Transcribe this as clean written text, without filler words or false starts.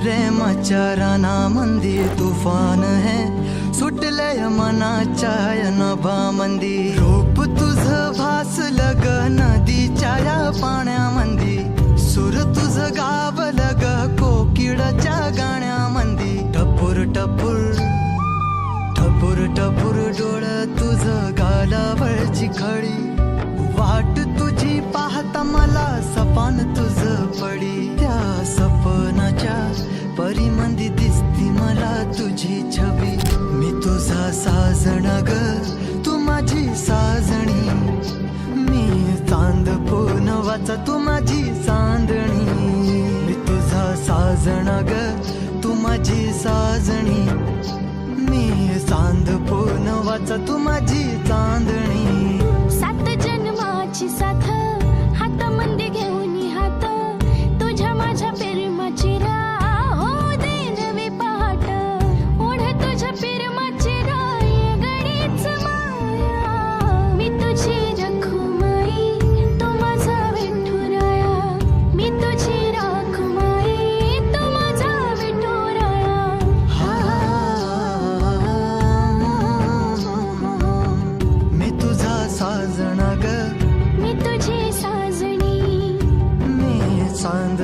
प्रेमाच्या रानामंदी तुफान है सुटलय मनाच्या नभामंदी रूप तुझं भासलं ग नदीच्या या पाण्यामंदी सुर तुझं गावलं ग कोकिळाच्या गाण्यामंदी टपूर टपूर टपूर टपूर डोळं तुझं गालावरची खळी वाट तुझी पाहता मला सपान तुझं पडी त्या सपनाच्या परिमंदी दिसती मला तुझी छबी मी तुझा साजण ग तू माझी साजणी मी चांद पूनवाचा तू माझी चांदणी मी तुझा साजण ग तू माझी साजणी मी चांद पूनवाचा तू माझी चांदणी सात जन्माची साथ हातामध्ये घेऊन हात तुझ्या माझ्या प्रेमाची राह हो दे नवी पहाट ओढ तुझ्या प्रेमाची राह गडीच माया मी तुझी रखुमाई तू माझा विठुराया मी तुझी रखुमाई तू माझा विठुराया मी तुझा साजणा ग मी तुझी साजणी मी चांद